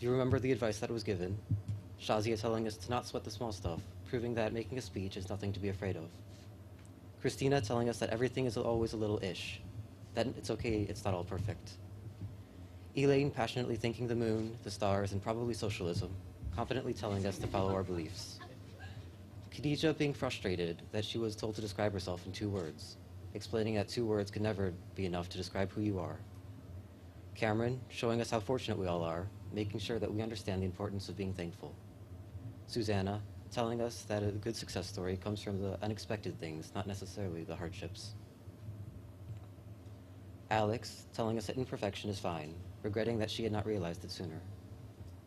Do you remember the advice that was given? Shazia telling us to not sweat the small stuff, proving that making a speech is nothing to be afraid of. Christina telling us that everything is always a little ish, that it's okay, it's not all perfect. Elaine passionately thanking the moon, the stars, and probably socialism, confidently telling us to follow our beliefs. Khadija being frustrated that she was told to describe herself in 2 words, explaining that 2 words could never be enough to describe who you are. Cameron showing us how fortunate we all are, making sure that we understand the importance of being thankful. Susanna telling us that a good success story comes from the unexpected things, not necessarily the hardships. Alex telling us that imperfection is fine, regretting that she had not realized it sooner.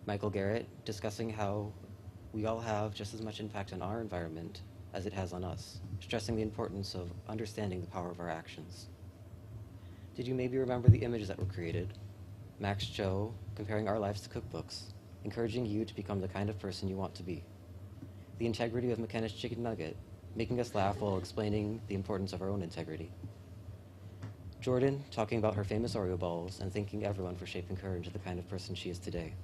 Michael Garrett discussing how we all have just as much impact on our environment as it has on us, stressing the importance of understanding the power of our actions. Did you maybe remember the images that were created? Max Cho comparing our lives to cookbooks, encouraging you to become the kind of person you want to be. The integrity of McKenna's chicken nugget, making us laugh while explaining the importance of our own integrity. Jordan talking about her famous Oreo balls and thanking everyone for shaping her into the kind of person she is today.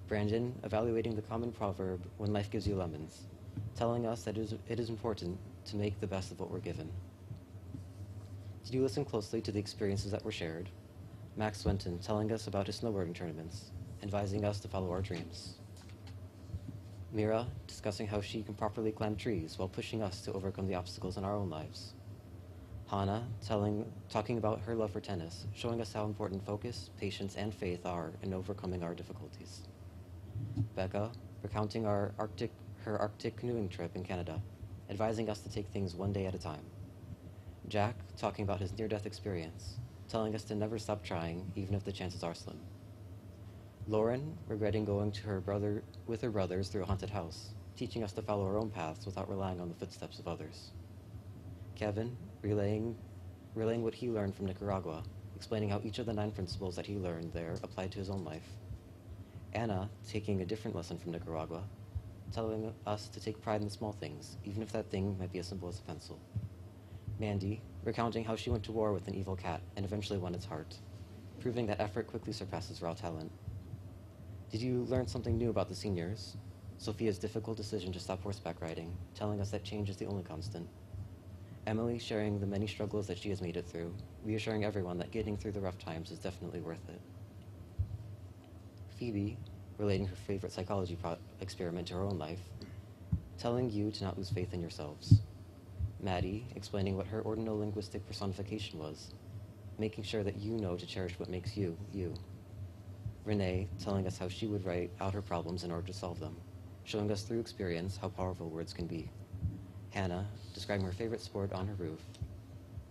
Brandon evaluating the common proverb, when life gives you lemons, telling us that it is important to make the best of what we're given. Did you listen closely to the experiences that were shared? Max Swinton telling us about his snowboarding tournaments, advising us to follow our dreams. Mira discussing how she can properly climb trees while pushing us to overcome the obstacles in our own lives. Hannah talking about her love for tennis, showing us how important focus, patience, and faith are in overcoming our difficulties. Becca recounting her Arctic canoeing trip in Canada, advising us to take things one day at a time. Jack talking about his near-death experience, telling us to never stop trying, even if the chances are slim. Lauren regretting going to with her brothers through a haunted house, teaching us to follow our own paths without relying on the footsteps of others. Kevin relaying what he learned from Nicaragua, explaining how each of the 9 principles that he learned there applied to his own life. Anna taking a different lesson from Nicaragua, telling us to take pride in the small things, even if that thing might be as simple as a pencil. Mandy recounting how she went to war with an evil cat and eventually won its heart, proving that effort quickly surpasses raw talent. Did you learn something new about the seniors? Sophia's difficult decision to stop horseback riding, telling us that change is the only constant. Emily sharing the many struggles that she has made it through, reassuring everyone that getting through the rough times is definitely worth it. Phoebe relating her favorite psychology experiment to her own life, telling you to not lose faith in yourselves. Maddie explaining what her ordinal linguistic personification was, making sure that you know to cherish what makes you, you. Renee telling us how she would write out her problems in order to solve them, showing us through experience how powerful words can be. Hannah describing her favorite sport on her roof,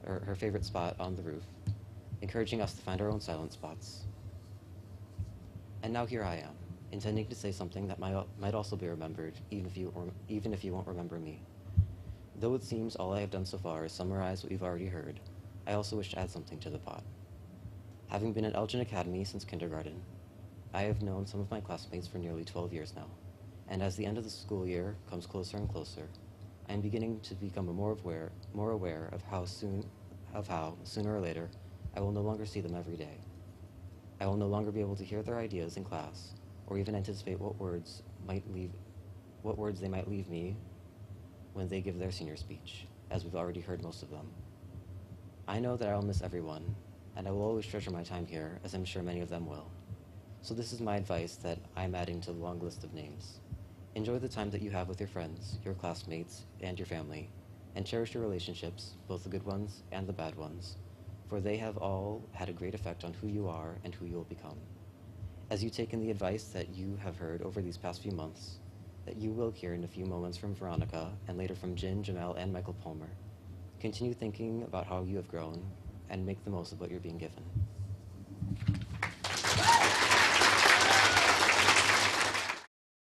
or her favorite spot on the roof, encouraging us to find our own silent spots. And now here I am, intending to say something that might also be remembered, even if you won't remember me. Though it seems all I have done so far is summarize what you've already heard, I also wish to add something to the pot. Having been at Elgin Academy since kindergarten, I have known some of my classmates for nearly 12 years now, and as the end of the school year comes closer and closer, I am beginning to become more aware of how, sooner or later, I will no longer see them every day. I will no longer be able to hear their ideas in class, or even anticipate what words they might leave me when they give their senior speech, as we've already heard most of them. I know that I will miss everyone, and I will always treasure my time here, as I'm sure many of them will. So this is my advice that I'm adding to the long list of names. Enjoy the time that you have with your friends, your classmates, and your family, and cherish your relationships, both the good ones and the bad ones, for they have all had a great effect on who you are and who you will become. As you take in the advice that you have heard over these past few months, that you will hear in a few moments from Veronica, and later from Jen, Jamel, and Michael Palmer, continue thinking about how you have grown, and make the most of what you're being given.